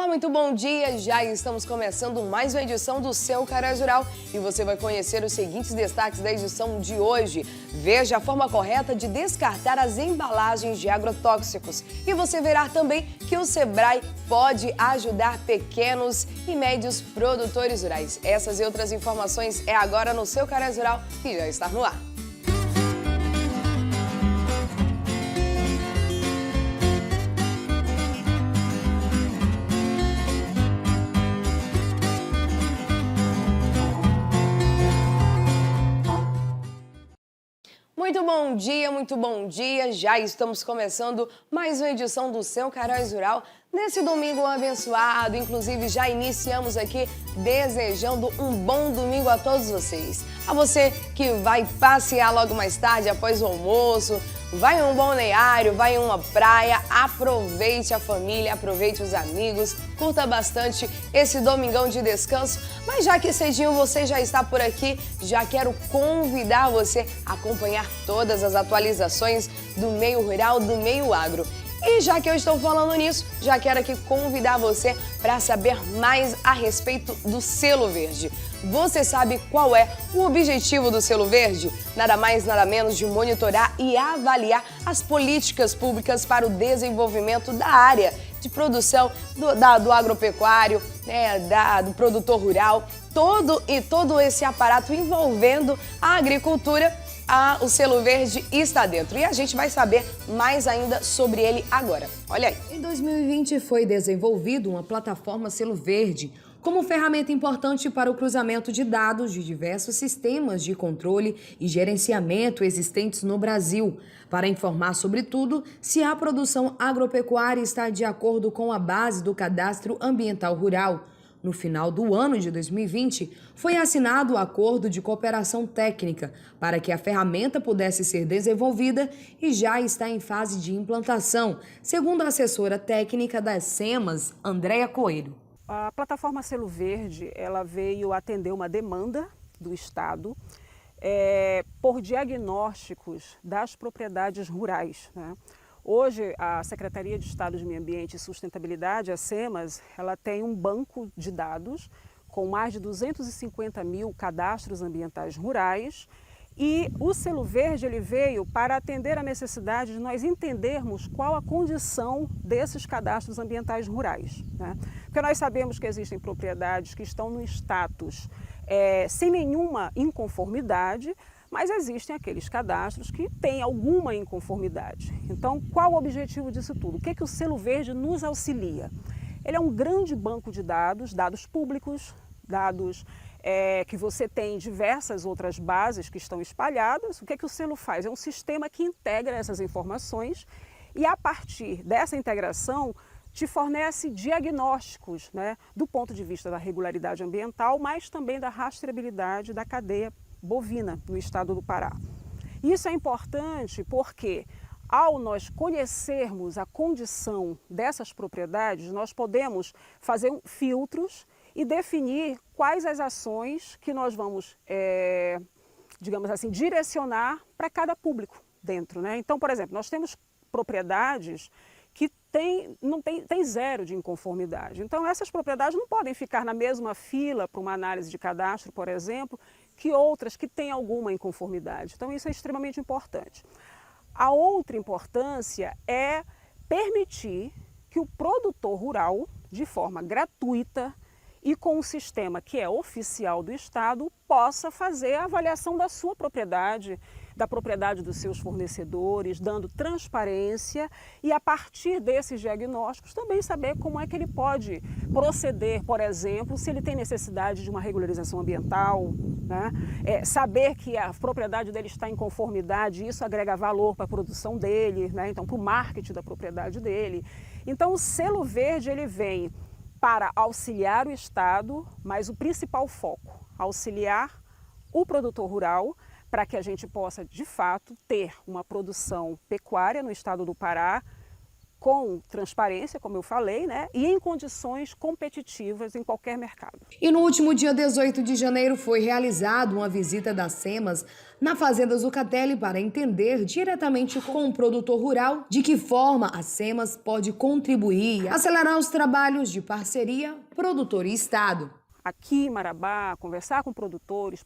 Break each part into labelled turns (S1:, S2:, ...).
S1: muito bom dia! Já estamos começando mais uma edição do Seu Carás Rural e você vai conhecer os seguintes destaques da edição de hoje. Veja a forma correta de descartar as embalagens de agrotóxicos e você verá também que o Sebrae pode ajudar pequenos e médios produtores rurais. Essas e outras informações é agora no Seu Carás Rural, que já está no ar. Muito bom dia! Já estamos começando mais uma edição do Seu Carás Rural. Nesse domingo abençoado, inclusive já iniciamos aqui desejando um bom domingo a todos vocês. A você que vai passear logo mais tarde, após o almoço, vai em um balneário, vai em uma praia, aproveite a família, aproveite os amigos, curta bastante esse domingão de descanso. Mas já que cedinho você já está por aqui, já quero convidar você a acompanhar todas as atualizações do meio rural, do meio agro. E já que eu estou falando nisso, já quero aqui convidar você para saber mais a respeito do selo verde. Você sabe qual é o objetivo do selo verde? Nada mais, nada menos de monitorar e avaliar as políticas públicas para o desenvolvimento da área de produção do agropecuário, do produtor rural, todo esse aparato envolvendo a agricultura. O selo verde está dentro e a gente vai saber mais ainda sobre ele agora. Olha aí.
S2: Em 2020 foi desenvolvido uma plataforma selo verde como ferramenta importante para o cruzamento de dados de diversos sistemas de controle e gerenciamento existentes no Brasil, para informar, sobretudo, se a produção agropecuária está de acordo com a base do Cadastro Ambiental Rural. No final do ano de 2020, foi assinado o acordo de cooperação técnica para que a ferramenta pudesse ser desenvolvida e já está em fase de implantação, segundo a assessora técnica das SEMAS, Andréia Coelho.
S3: A plataforma Selo Verde ela veio atender uma demanda do Estado por diagnósticos das propriedades rurais, né? Hoje, a Secretaria de Estado de Meio Ambiente e Sustentabilidade, a SEMAS, ela tem um banco de dados com mais de 250 mil cadastros ambientais rurais e o Selo Verde ele veio para atender a necessidade de nós entendermos qual a condição desses cadastros ambientais rurais, né? Porque nós sabemos que existem propriedades que estão no status sem nenhuma inconformidade, mas existem aqueles cadastros que têm alguma inconformidade. Então, qual o objetivo disso tudo? O que o Selo Verde nos auxilia? Ele é um grande banco de dados, dados públicos, dados que você tem em diversas outras bases que estão espalhadas. O que o selo faz? É um sistema que integra essas informações e, a partir dessa integração, te fornece diagnósticos, né, do ponto de vista da regularidade ambiental, mas também da rastreabilidade da cadeia bovina no estado do Pará. Isso é importante porque, ao nós conhecermos a condição dessas propriedades, nós podemos fazer filtros e definir quais as ações que nós vamos, digamos assim, direcionar para cada público dentro, né? Então, por exemplo, nós temos propriedades que tem zero de inconformidade. Então, essas propriedades não podem ficar na mesma fila para uma análise de cadastro, por exemplo, que outras que têm alguma inconformidade. Então, isso é extremamente importante. A outra importância é permitir que o produtor rural, de forma gratuita e com um sistema que é oficial do Estado, possa fazer a avaliação da sua propriedade, da propriedade dos seus fornecedores, dando transparência e, a partir desses diagnósticos, também saber como é que ele pode proceder, por exemplo, se ele tem necessidade de uma regularização ambiental, né? Saber que a propriedade dele está em conformidade, isso agrega valor para a produção dele, né? Então, para o marketing da propriedade dele. Então, o Selo Verde ele vem para auxiliar o Estado, mas o principal foco, auxiliar o produtor rural, para que a gente possa, de fato, ter uma produção pecuária no estado do Pará com transparência, como eu falei, né, e em condições competitivas em qualquer mercado.
S2: E no último dia 18 de janeiro foi realizada uma visita da SEMAS na Fazenda Zucatelli para entender diretamente com o produtor rural de que forma a SEMAS pode contribuir e acelerar os trabalhos de parceria produtor e Estado.
S3: Aqui em Marabá, conversar com produtores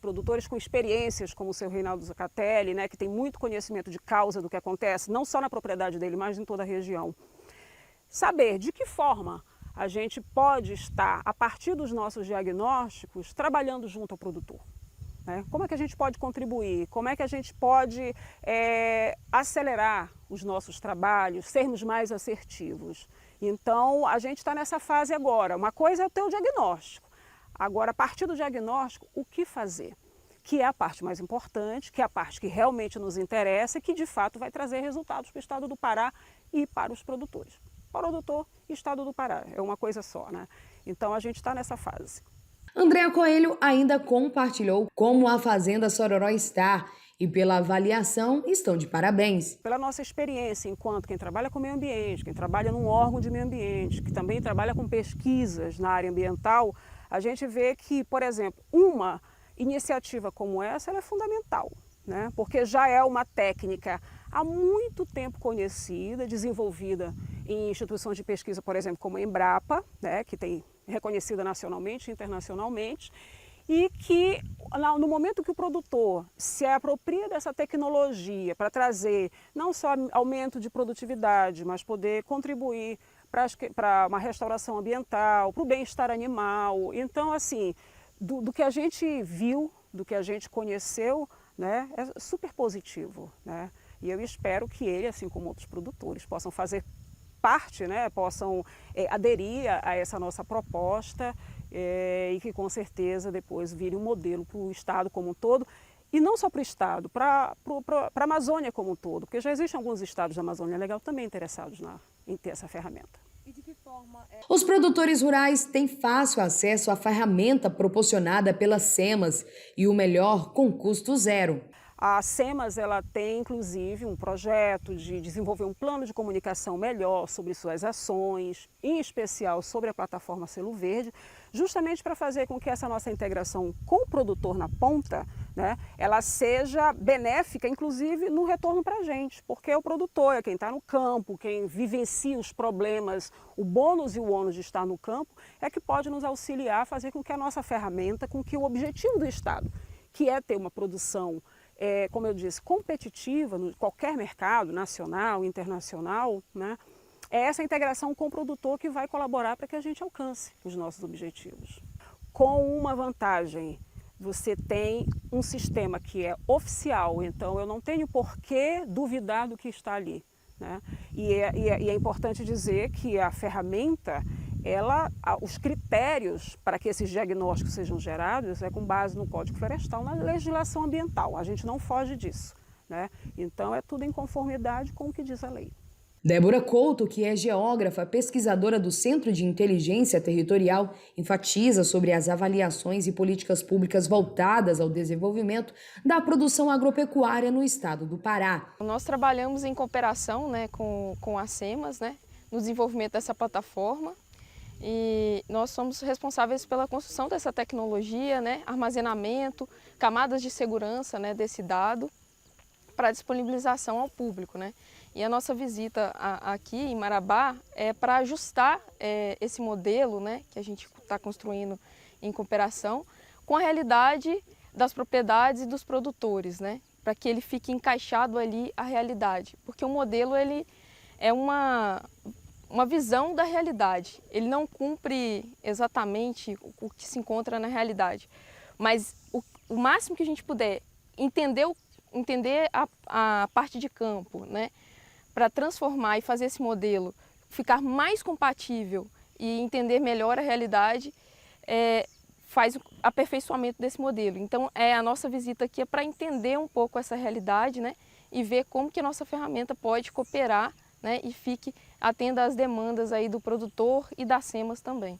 S3: com experiências como o seu Reinaldo Zucatelli, né, que tem muito conhecimento de causa do que acontece, não só na propriedade dele, mas em toda a região. Saber de que forma a gente pode estar, a partir dos nossos diagnósticos, trabalhando junto ao produtor. Né? Como é que a gente pode contribuir? Como é que a gente pode acelerar os nossos trabalhos, sermos mais assertivos? Então, a gente está nessa fase agora. Uma coisa é o teu diagnóstico. Agora, a partir do diagnóstico, o que fazer? Que é a parte mais importante, que é a parte que realmente nos interessa e que, de fato, vai trazer resultados para o Estado do Pará e para os produtores. Produtor e Estado do Pará, é uma coisa só, né? Então, a gente está nessa fase.
S2: Andréa Coelho ainda compartilhou como a Fazenda Sororó está e pela avaliação estão de parabéns.
S3: Pela nossa experiência enquanto quem trabalha com meio ambiente, quem trabalha num órgão de meio ambiente, que também trabalha com pesquisas na área ambiental, a gente vê que, por exemplo, uma iniciativa como essa ela é fundamental, né? Porque já é uma técnica há muito tempo conhecida, desenvolvida em instituições de pesquisa, por exemplo, como a Embrapa, né? Que tem reconhecida nacionalmente e internacionalmente, e que no momento que o produtor se apropria dessa tecnologia para trazer não só aumento de produtividade, mas poder contribuir para uma restauração ambiental, para o bem-estar animal. Então, assim, do que a gente viu, do que a gente conheceu, né, é super positivo, né? E eu espero que ele, assim como outros produtores, possam fazer parte, né, possam aderir a essa nossa proposta e que com certeza depois vire um modelo para o Estado como um todo. E não só para o Estado, para a Amazônia como um todo, porque já existem alguns estados da Amazônia Legal também interessados em ter essa ferramenta.
S1: E de que forma
S2: Os produtores rurais têm fácil acesso à ferramenta proporcionada pela SEMAS e o melhor com custo zero.
S3: A SEMAS ela tem, inclusive, um projeto de desenvolver um plano de comunicação melhor sobre suas ações, em especial sobre a plataforma Selo Verde, justamente para fazer com que essa nossa integração com o produtor na ponta, né, ela seja benéfica, inclusive, no retorno para a gente, porque o produtor é quem está no campo, quem vivencia os problemas, o bônus e o ônus de estar no campo, é que pode nos auxiliar a fazer com que a nossa ferramenta, com que o objetivo do Estado, que é ter uma produção como eu disse, competitiva em qualquer mercado, nacional, internacional, né? É essa integração com o produtor que vai colaborar para que a gente alcance os nossos objetivos. Com uma vantagem, você tem um sistema que é oficial, então eu não tenho por que duvidar do que está ali, né? E é importante dizer que a ferramenta, os critérios para que esses diagnósticos sejam gerados é com base no Código Florestal, na legislação ambiental. A gente não foge disso, né? Então é tudo em conformidade com o que diz a lei.
S2: Débora Couto, que é geógrafa, pesquisadora do Centro de Inteligência Territorial, enfatiza sobre as avaliações e políticas públicas voltadas ao desenvolvimento da produção agropecuária no estado do Pará.
S4: Nós trabalhamos em cooperação, né, com a SEMAS, né, no desenvolvimento dessa plataforma. E nós somos responsáveis pela construção dessa tecnologia, né, armazenamento, camadas de segurança, né, desse dado para disponibilização ao público, né. E a nossa visita aqui em Marabá é para ajustar esse modelo, né, que a gente está construindo em cooperação com a realidade das propriedades e dos produtores, né, para que ele fique encaixado ali à realidade, porque o modelo ele é uma visão da realidade. Ele não cumpre exatamente o que se encontra na realidade, mas o máximo que a gente puder entender a parte de campo, né, para transformar e fazer esse modelo ficar mais compatível e entender melhor a realidade, faz o aperfeiçoamento desse modelo. Então, a nossa visita aqui é para entender um pouco essa realidade, né, e ver como que a nossa ferramenta pode cooperar, né, e atenda às demandas aí do produtor e da SEMAS também.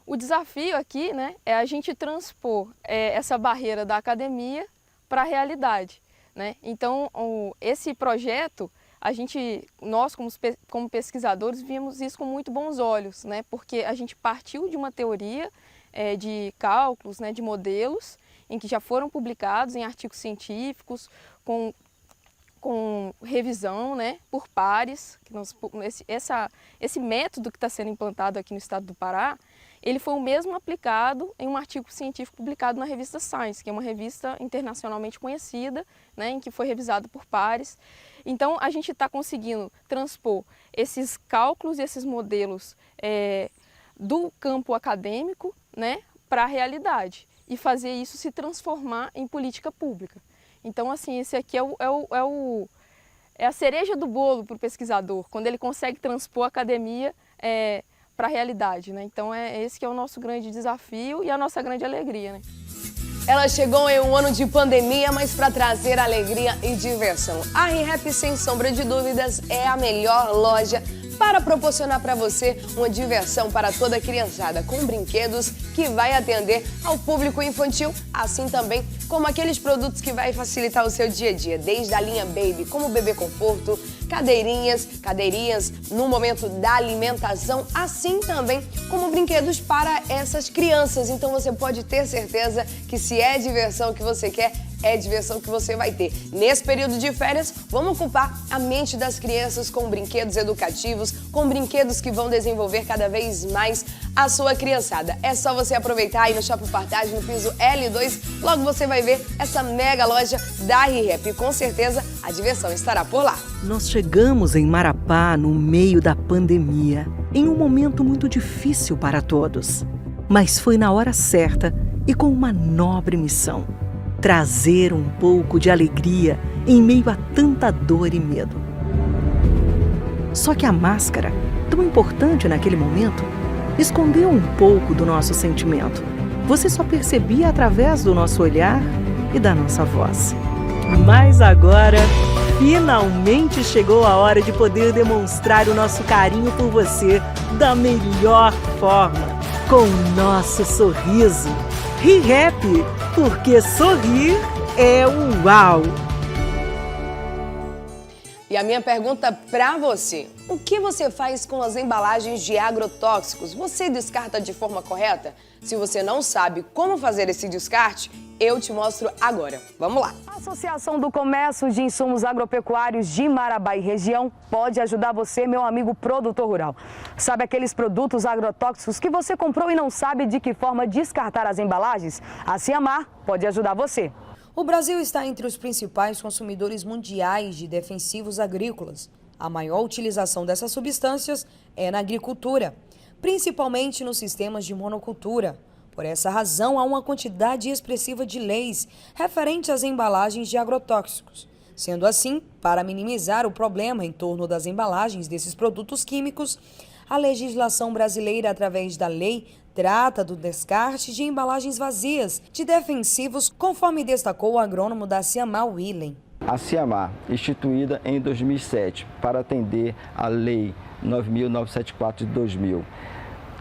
S4: O desafio aqui, né, é a gente transpor essa barreira da academia para a realidade, né? Então, esse projeto, nós como pesquisadores vimos isso com muito bons olhos, né? Porque a gente partiu de uma teoria de cálculos, né, de modelos, em que já foram publicados em artigos científicos, com revisão, né, por pares. Esse método que está sendo implantado aqui no estado do Pará, ele foi o mesmo aplicado em um artigo científico publicado na revista Science, que é uma revista internacionalmente conhecida, né, em que foi revisado por pares. Então, a gente está conseguindo transpor esses cálculos e esses modelos do campo acadêmico, né, para a realidade e fazer isso se transformar em política pública. Então, assim, esse aqui é a cereja do bolo para o pesquisador, quando ele consegue transpor a academia para a realidade, né? Então, esse que é o nosso grande desafio e a nossa grande alegria, né?
S1: Ela chegou em um ano de pandemia, mas para trazer alegria e diversão. A ReHap, sem sombra de dúvidas, é a melhor loja para proporcionar para você uma diversão para toda a criançada, com brinquedos que vai atender ao público infantil, assim também como aqueles produtos que vai facilitar o seu dia a dia, desde a linha Baby, como bebê conforto, cadeirinhas no momento da alimentação, assim também como brinquedos para essas crianças. Então você pode ter certeza que se é diversão que você quer, é diversão que você vai ter. Nesse período de férias, vamos ocupar a mente das crianças com brinquedos educativos, com brinquedos que vão desenvolver cada vez mais a sua criançada. É só você aproveitar aí no Shopping Partage, no piso L2, logo você vai ver essa mega loja da ReHap. Com certeza, a diversão estará por lá.
S5: Nós chegamos em Marapá no meio da pandemia, em um momento muito difícil para todos. Mas foi na hora certa e com uma nobre missão: trazer um pouco de alegria em meio a tanta dor e medo. Só que a máscara, tão importante naquele momento, escondeu um pouco do nosso sentimento. Você só percebia através do nosso olhar e da nossa voz. Mas agora, finalmente chegou a hora de poder demonstrar o nosso carinho por você da melhor forma, com o nosso sorriso. ReHap, porque sorrir é um uau!
S1: E a minha pergunta para você: o que você faz com as embalagens de agrotóxicos? Você descarta de forma correta? Se você não sabe como fazer esse descarte, eu te mostro agora. Vamos lá! A Associação do Comércio de Insumos Agropecuários de Marabá e região pode ajudar você, meu amigo produtor rural. Sabe aqueles produtos agrotóxicos que você comprou e não sabe de que forma descartar as embalagens? A Ciamar pode ajudar você.
S2: O Brasil está entre os principais consumidores mundiais de defensivos agrícolas. A maior utilização dessas substâncias é na agricultura, principalmente nos sistemas de monocultura. Por essa razão, há uma quantidade expressiva de leis referentes às embalagens de agrotóxicos. Sendo assim, para minimizar o problema em torno das embalagens desses produtos químicos, a legislação brasileira, através da lei, trata do descarte de embalagens vazias de defensivos, conforme destacou o agrônomo da Ciamar, Willen.
S6: A Ciamar, instituída em 2007 para atender a Lei 9.974 de 2000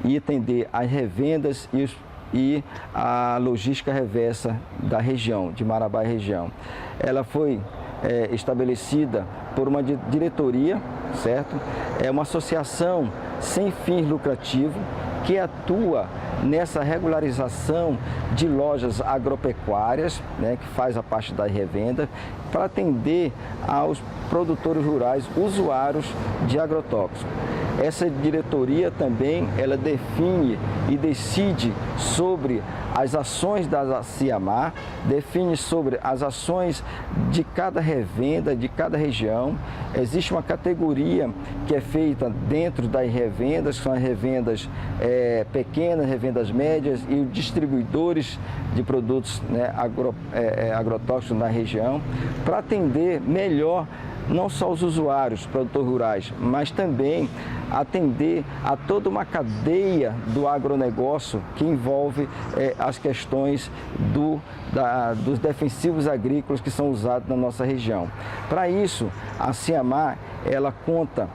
S6: e atender às revendas e a logística reversa da região, de Marabá e região. Ela foi estabelecida por uma diretoria, certo? É uma associação sem fins lucrativos que atua nessa regularização de lojas agropecuárias, né, que faz a parte da revenda, para atender aos produtores rurais usuários de agrotóxicos. Essa diretoria também, ela define e decide sobre as ações da Ciamar, define sobre as ações de cada revenda, de cada região. Existe uma categoria que é feita dentro das revendas, que são as revendas pequenas, revendas médias e os distribuidores de produtos, né, agrotóxicos na região, para atender melhor não só os usuários, produtores rurais, mas também atender a toda uma cadeia do agronegócio que envolve as questões dos defensivos agrícolas que são usados na nossa região. Para isso, a Ciamar, ela conta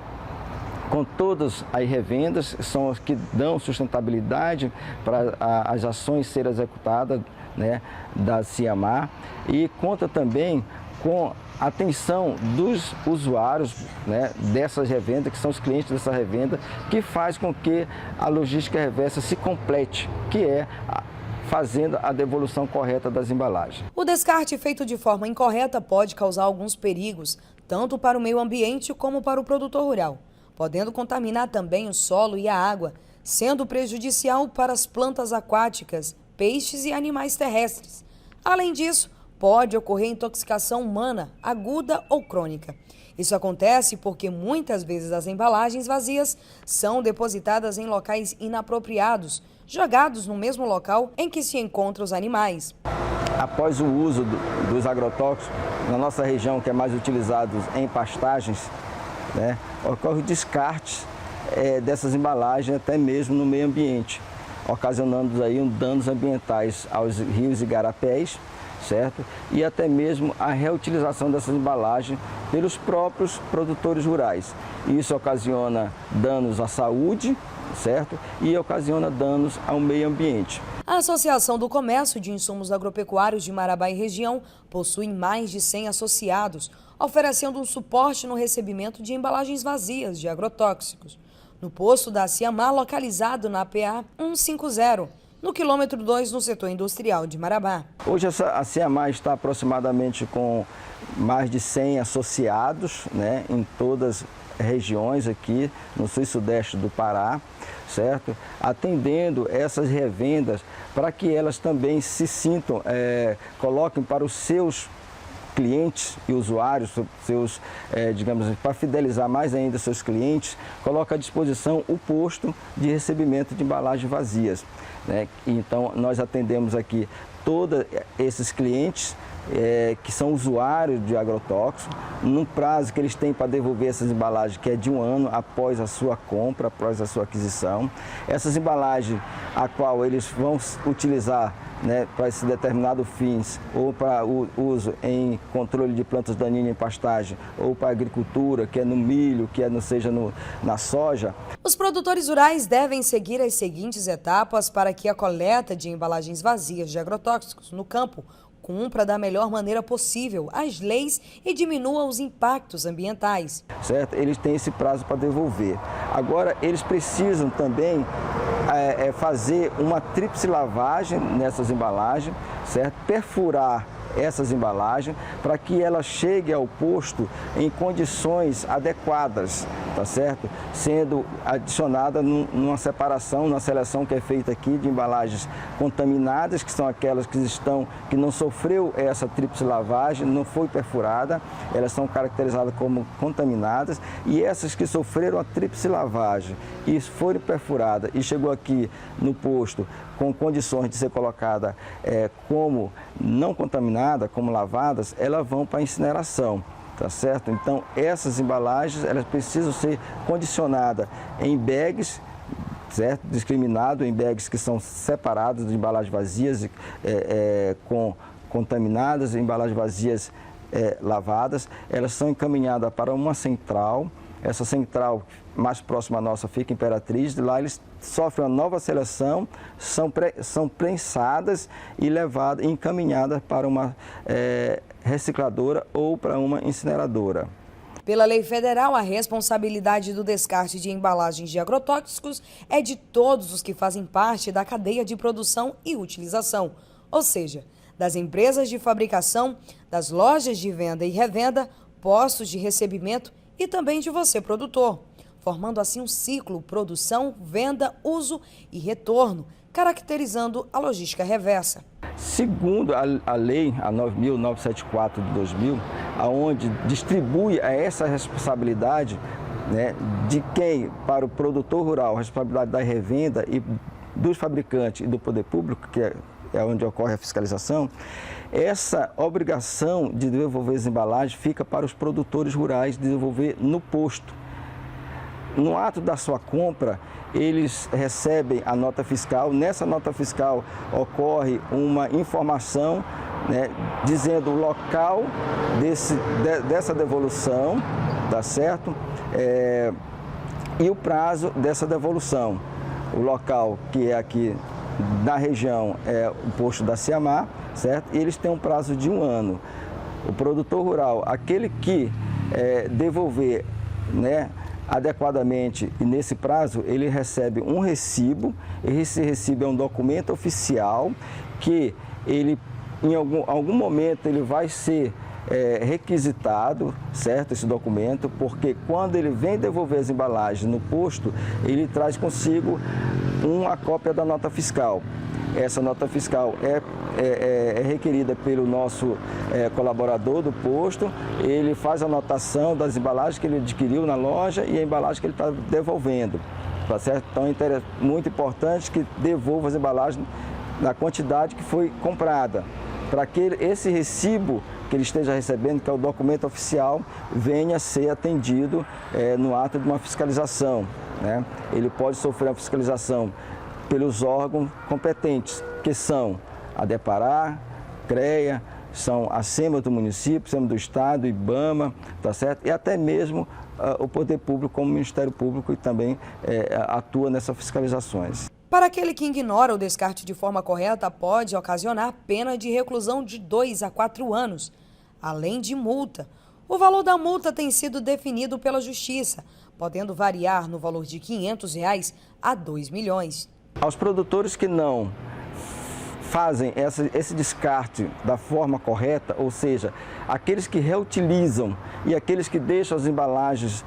S6: com todas as revendas, são as que dão sustentabilidade para as ações serem executadas, né, da Ciamar, e conta também com a atenção dos usuários, né, dessas revendas, que são os clientes dessa revenda, que faz com que a logística reversa se complete, que é fazendo a devolução correta das embalagens.
S2: O descarte feito de forma incorreta pode causar alguns perigos, tanto para o meio ambiente como para o produtor rural, podendo contaminar também o solo e a água, sendo prejudicial para as plantas aquáticas, peixes e animais terrestres. Além disso, pode ocorrer intoxicação humana, aguda ou crônica. Isso acontece porque muitas vezes as embalagens vazias são depositadas em locais inapropriados, jogados no mesmo local em que se encontram os animais.
S6: Após o uso dos agrotóxicos, na nossa região, que é mais utilizado em pastagens, né, ocorre o descarte dessas embalagens até mesmo no meio ambiente, ocasionando aí danos ambientais aos rios e igarapés, certo? E até mesmo a reutilização dessas embalagens pelos próprios produtores rurais. Isso ocasiona danos à saúde, certo? E ocasiona danos ao meio ambiente.
S2: A Associação do Comércio de Insumos Agropecuários de Marabá e região possui mais de 100 associados, oferecendo um suporte no recebimento de embalagens vazias de agrotóxicos. No posto da Ciamar, localizado na PA 150, no quilômetro 2, no setor industrial de Marabá.
S6: Hoje a Ciamar está aproximadamente com mais de 100 associados, né, em todas as regiões aqui no sul e sudeste do Pará, certo? Atendendo essas revendas para que elas também se sintam, coloquem para os seus clientes e usuários, digamos, para fidelizar mais ainda seus clientes, coloca à disposição o posto de recebimento de embalagens vazias, né? Então, nós atendemos aqui todos esses clientes que são usuários de agrotóxico, no prazo que eles têm para devolver essas embalagens, que é de 1 ano após a sua compra, após a sua aquisição. Essas embalagens, a qual eles vão utilizar, né, para esse determinado fins, ou para o uso em controle de plantas daninhas em pastagem, ou para a agricultura, que é no milho, que seja na soja.
S2: Os produtores rurais devem seguir as seguintes etapas para que a coleta de embalagens vazias de agrotóxicos no campo cumpra da melhor maneira possível as leis e diminua os impactos ambientais.
S6: Certo? Eles têm esse prazo para devolver. Agora, eles precisam também fazer uma tríplice lavagem nessas embalagens, certo? Perfurar essas embalagens para que ela chegue ao posto em condições adequadas, tá certo? Sendo adicionada numa separação, numa seleção que é feita aqui de embalagens contaminadas, que são aquelas que não sofreu essa tríplice lavagem, não foi perfurada, elas são caracterizadas como contaminadas, e essas que sofreram a tríplice lavagem e foram perfuradas e chegou aqui no posto com condições de ser colocada como não contaminada, como lavadas, elas vão para a incineração, tá certo? Então, essas embalagens, elas precisam ser condicionadas em bags, certo? Discriminado em bags que são separados de embalagens vazias com contaminadas, embalagens vazias lavadas. Elas são encaminhadas para uma central. Essa central mais próxima à nossa fica em Imperatriz. De lá eles sofrem uma nova seleção, são prensadas e levadas, encaminhadas para uma recicladora ou para uma incineradora.
S2: Pela lei federal, a responsabilidade do descarte de embalagens de agrotóxicos é de todos os que fazem parte da cadeia de produção e utilização, ou seja, das empresas de fabricação, das lojas de venda e revenda, postos de recebimento e também de você, produtor, formando assim um ciclo: produção, venda, uso e retorno, caracterizando a logística reversa.
S6: Segundo a lei, a 9.974 de 2000, aonde distribui essa responsabilidade, né, de quem para o produtor rural, a responsabilidade da revenda e dos fabricantes e do poder público, que é onde ocorre a fiscalização, essa obrigação de devolver as embalagens fica para os produtores rurais desenvolver no posto. No ato da sua compra, eles recebem a nota fiscal. Nessa nota fiscal ocorre uma informação, né, dizendo o local dessa devolução, tá certo? E o prazo dessa devolução. O local que é aqui na região é o posto da Ciamar, certo? E eles têm um prazo de 1 ano. O produtor rural, aquele que devolver, né, adequadamente e nesse prazo, ele recebe um recibo. Esse recibo é um documento oficial que ele, em algum momento, ele vai ser requisitado, certo, esse documento, porque quando ele vem devolver as embalagens no posto, ele traz consigo uma cópia da nota fiscal. Essa nota fiscal é requerida pelo nosso colaborador do posto. Ele faz a anotação das embalagens que ele adquiriu na loja e a embalagem que ele está devolvendo, tá certo? Então é muito importante que devolva as embalagens na quantidade que foi comprada, para que esse recibo que ele esteja recebendo, que é o documento oficial, venha a ser atendido no ato de uma fiscalização, né? Ele pode sofrer uma fiscalização pelos órgãos competentes, que são a Depará, CREA, são a SEMA do município, SEMA do Estado, IBAMA, tá certo? E até mesmo o Poder Público, como Ministério Público, e também atua nessas fiscalizações.
S2: Para aquele que ignora o descarte de forma correta, pode ocasionar pena de reclusão de 2 a 4 anos, além de multa. O valor da multa tem sido definido pela Justiça, podendo variar no valor de R$ 500 a R$ 2 milhões.
S6: Aos produtores que não fazem esse descarte da forma correta, ou seja, aqueles que reutilizam e aqueles que deixam as embalagens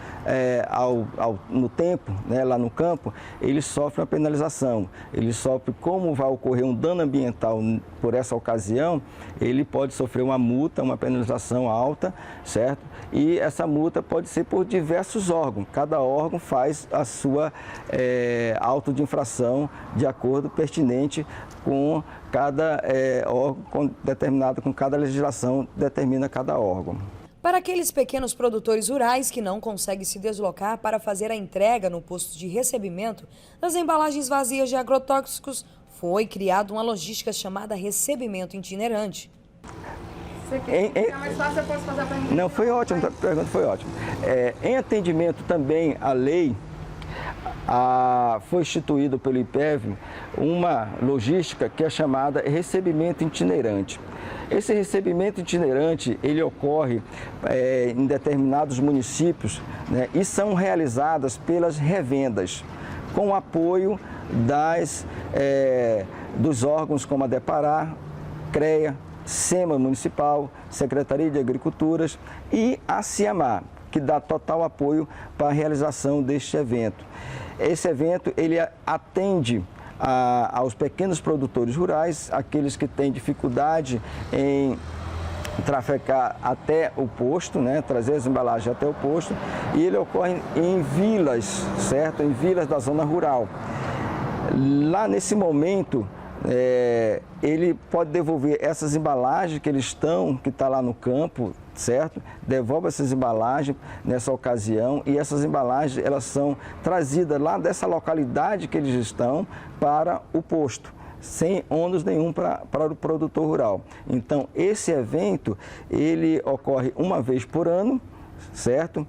S6: no tempo, né, lá no campo, eles sofrem uma penalização. Eles sofrem, como vai ocorrer um dano ambiental por essa ocasião, ele pode sofrer uma multa, uma penalização alta, certo? E essa multa pode ser por diversos órgãos. Cada órgão faz a sua auto de infração de acordo pertinente com cada órgão determinado, com cada legislação determina cada órgão.
S2: Para aqueles pequenos produtores rurais que não conseguem se deslocar para fazer a entrega no posto de recebimento das embalagens vazias de agrotóxicos, foi criada uma logística chamada recebimento itinerante.
S1: Você quer ficar mais fácil, eu posso fazer a pergunta?
S6: Não, foi ótimo, a pergunta foi ótima. Em atendimento também à lei, foi instituído pelo IPEV uma logística que é chamada recebimento itinerante. Esse recebimento itinerante, ele ocorre em determinados municípios, né, e são realizadas pelas revendas, com o apoio dos órgãos como a Depará, CREA, SEMA Municipal, Secretaria de Agriculturas e a CIAMAR, que dá total apoio para a realização deste evento. Esse evento, ele atende aos pequenos produtores rurais, aqueles que têm dificuldade em trafegar até o posto, né, trazer as embalagens até o posto, e ele ocorre em vilas, certo? Em vilas da zona rural. Lá nesse momento, ele pode devolver essas embalagens que está lá no campo, certo? Devolve essas embalagens nessa ocasião, e essas embalagens, elas são trazidas lá dessa localidade que eles estão para o posto, sem ônus nenhum para o produtor rural. Então, esse evento, ele ocorre uma vez por ano, certo?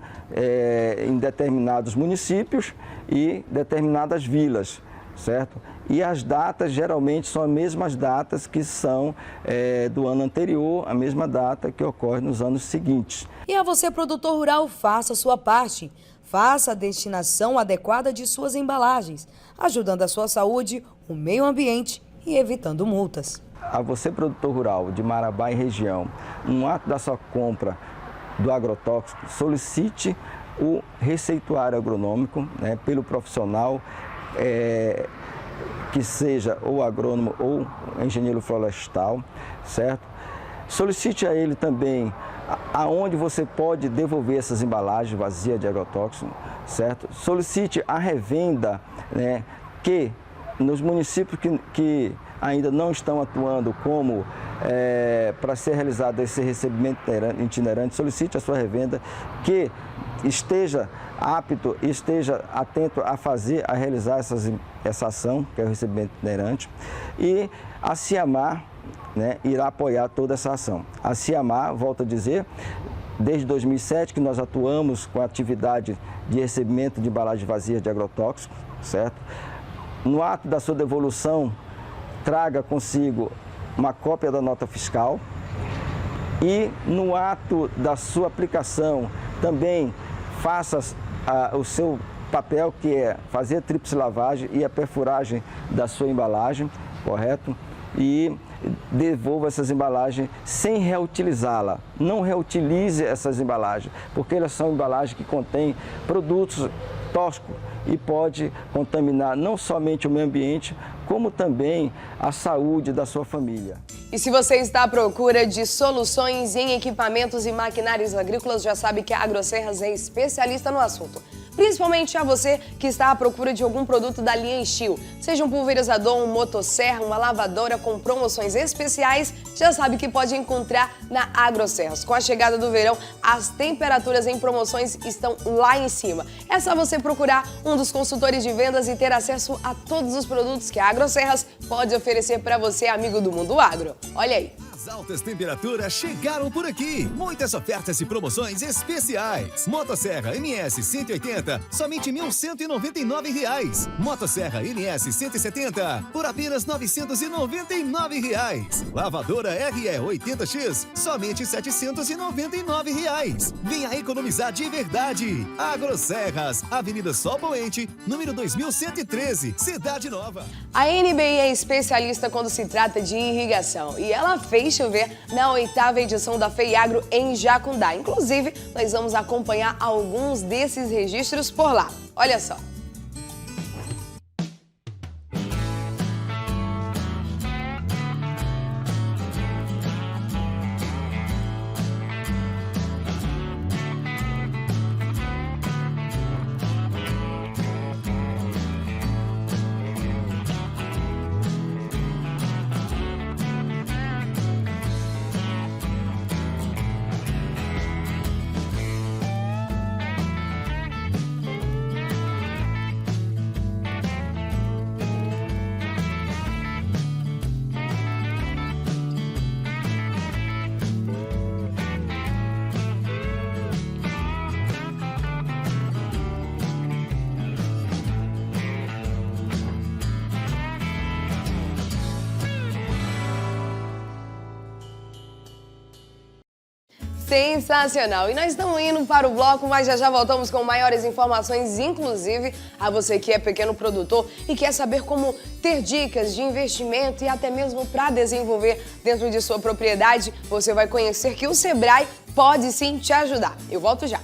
S6: Em determinados municípios e determinadas vilas, certo? E as datas geralmente são as mesmas datas que são do ano anterior, a mesma data que ocorre nos anos seguintes.
S2: E a você, produtor rural, faça a sua parte. Faça a destinação adequada de suas embalagens, ajudando a sua saúde, o meio ambiente e evitando multas.
S6: A você, produtor rural de Marabá e região, no ato da sua compra do agrotóxico, solicite o receituário agronômico, né, pelo profissional, que seja ou agrônomo ou engenheiro florestal, certo? Solicite a ele também aonde você pode devolver essas embalagens vazias de agrotóxico, certo? Solicite a revenda, né, que nos municípios que ainda não estão atuando como para ser realizado esse recebimento itinerante, solicite a sua revenda que esteja apto e esteja atento a realizar essa ação, que é o recebimento itinerante, e a CIAMAR, né, irá apoiar toda essa ação. A CIAMAR, volto a dizer, desde 2007 que nós atuamos com a atividade de recebimento de embalagens vazias de agrotóxicos, certo? No ato da sua devolução, traga consigo uma cópia da nota fiscal, e no ato da sua aplicação também faça o seu papel, que é fazer a tríplice lavagem e a perfuragem da sua embalagem, correto? E devolva essas embalagens sem reutilizá-la. Não reutilize essas embalagens, porque elas são embalagens que contêm produtos tóxicos e pode contaminar não somente o meio ambiente, como também a saúde da sua família.
S1: E se você está à procura de soluções em equipamentos e maquinários agrícolas, já sabe que a Agroserras é especialista no assunto. Principalmente a você que está à procura de algum produto da linha Steel. Seja um pulverizador, um motosserra, uma lavadora com promoções especiais, já sabe que pode encontrar na Agroserras. Com a chegada do verão, as temperaturas em promoções estão lá em cima. É só você procurar um dos consultores de vendas e ter acesso a todos os produtos que a Agroserras pode oferecer para você, amigo do Mundo Agro. Olha aí.
S7: As altas temperaturas chegaram por aqui. Muitas ofertas e promoções especiais. Motosserra MS 180, somente R$ 1.199. Motosserra NS 170, por apenas R$ 999. Lavadora RE 80X, somente R$ 799. Venha economizar de verdade. Agroserras, Avenida Sol Poente, número 2113, Cidade Nova.
S1: A NBI é especialista quando se trata de irrigação e ela fez chover na 8ª edição da FEIAGRO em Jacundá. Inclusive, nós vamos acompanhar alguns desses registros por lá. Olha só. Sensacional! E nós estamos indo para o bloco, mas já voltamos com maiores informações, inclusive a você que é pequeno produtor e quer saber como ter dicas de investimento e até mesmo para desenvolver dentro de sua propriedade, você vai conhecer que o Sebrae pode sim te ajudar. Eu volto já!